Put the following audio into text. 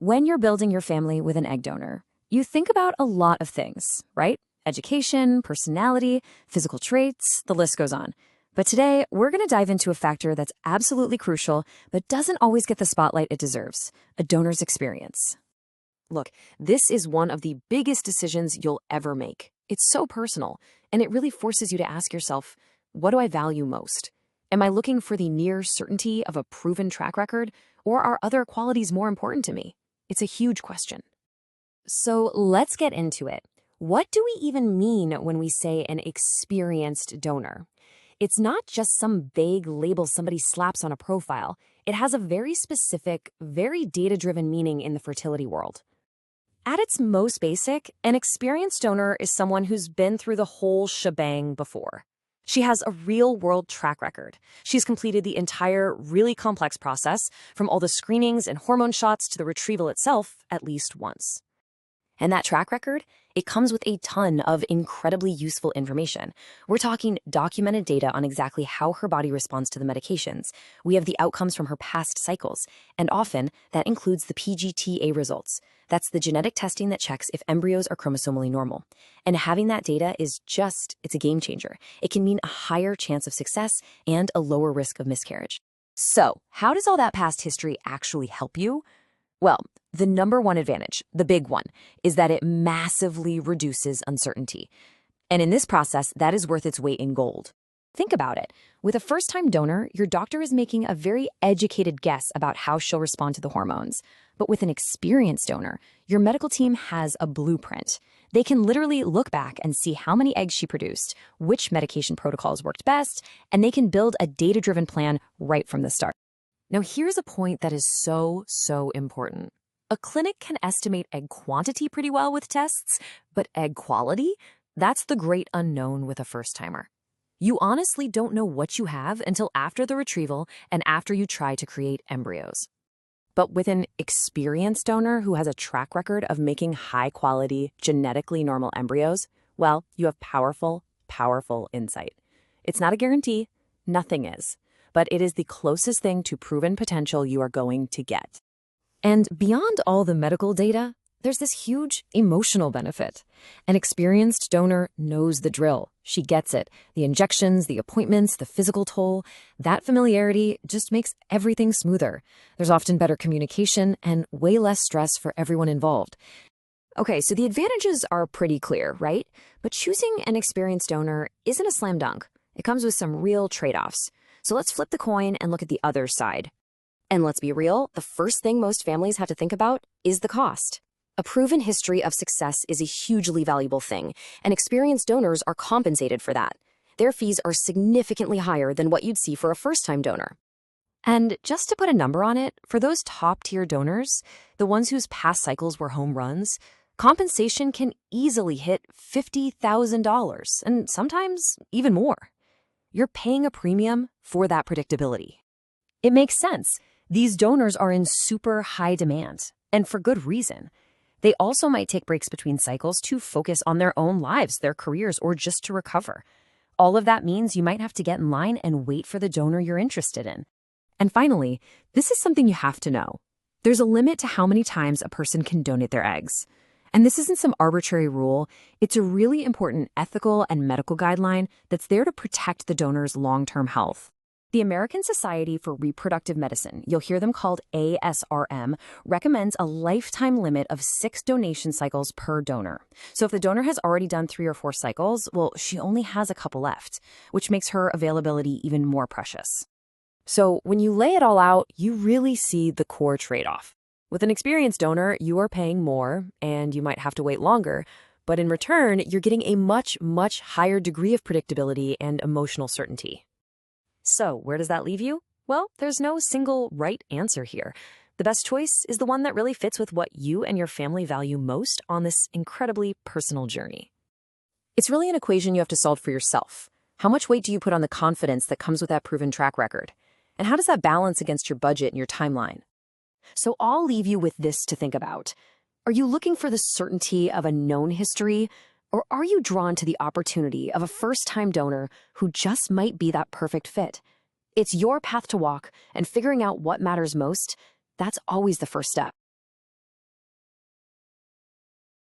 When you're building your family with an egg donor, you think about a lot of things, right? Education, personality, physical traits, the list goes on. But today, we're going to dive into a factor that's absolutely crucial, but doesn't always get the spotlight it deserves: a donor's experience. Look, this is one of the biggest decisions you'll ever make. It's so personal, and it really forces you to ask yourself, what do I value most? Am I looking for the near certainty of a proven track record, or are other qualities more important to me? It's a huge question. So let's get into it. What do we even mean when we say an experienced donor? It's not just some vague label somebody slaps on a profile. It has a very specific, very data-driven meaning in the fertility world. At its most basic, an experienced donor is someone who's been through the whole shebang before. She has a real-world track record. She's completed the entire really complex process, from all the screenings and hormone shots to the retrieval itself, at least once. And that track record, it comes with a ton of incredibly useful information. We're talking documented data on exactly how her body responds to the medications. We have the outcomes from her past cycles, and often that includes the PGT-A results. That's the genetic testing that checks if embryos are chromosomally normal. And having that data is it's a game changer. It can mean a higher chance of success and a lower risk of miscarriage. So, how does all that past history actually help you? Well, the number one advantage, the big one, is that it massively reduces uncertainty. And in this process, that is worth its weight in gold. Think about it. With a first-time donor, your doctor is making a very educated guess about how she'll respond to the hormones. But with an experienced donor, your medical team has a blueprint. They can literally look back and see how many eggs she produced, which medication protocols worked best, and they can build a data-driven plan right from the start. Now, here's a point that is so important. A clinic can estimate egg quantity pretty well with tests, but egg quality? That's the great unknown with a first-timer. You honestly don't know what you have until after the retrieval and after you try to create embryos. But with an experienced donor who has a track record of making high-quality, genetically normal embryos, well, you have powerful insight. It's not a guarantee, nothing is, but it is the closest thing to proven potential you are going to get. And beyond all the medical data, there's this huge emotional benefit. An experienced donor knows the drill. She gets it. The injections, the appointments, the physical toll, that familiarity just makes everything smoother. There's often better communication and way less stress for everyone involved. Okay, so the advantages are pretty clear, right? But choosing an experienced donor isn't a slam dunk. It comes with some real trade-offs. So let's flip the coin and look at the other side. And let's be real, the first thing most families have to think about is the cost. A proven history of success is a hugely valuable thing, and experienced donors are compensated for that. Their fees are significantly higher than what you'd see for a first-time donor. And just to put a number on it, for those top-tier donors, the ones whose past cycles were home runs, compensation can easily hit $50,000, and sometimes even more. You're paying a premium for that predictability. It makes sense. These donors are in super high demand, and for good reason. They also might take breaks between cycles to focus on their own lives, their careers, or just to recover. All of that means you might have to get in line and wait for the donor you're interested in. And finally, this is something you have to know. There's a limit to how many times a person can donate their eggs. And this isn't some arbitrary rule. It's a really important ethical and medical guideline that's there to protect the donor's long-term health. The American Society for Reproductive Medicine, you'll hear them called ASRM, recommends a lifetime limit of 6 donation cycles per donor. So if the donor has already done 3 or 4 cycles, well, she only has a couple left, which makes her availability even more precious. So when you lay it all out, you really see the core trade-off. With an experienced donor, you are paying more, and you might have to wait longer, but in return, you're getting a much higher degree of predictability and emotional certainty. So, where does that leave you? Well, there's no single right answer here. The best choice is the one that really fits with what you and your family value most on this incredibly personal journey. It's really an equation you have to solve for yourself. How much weight do you put on the confidence that comes with that proven track record? And how does that balance against your budget and your timeline? So I'll leave you with this to think about. Are you looking for the certainty of a known history? Or are you drawn to the opportunity of a first-time donor who just might be that perfect fit? It's your path to walk, and figuring out what matters most, that's always the first step.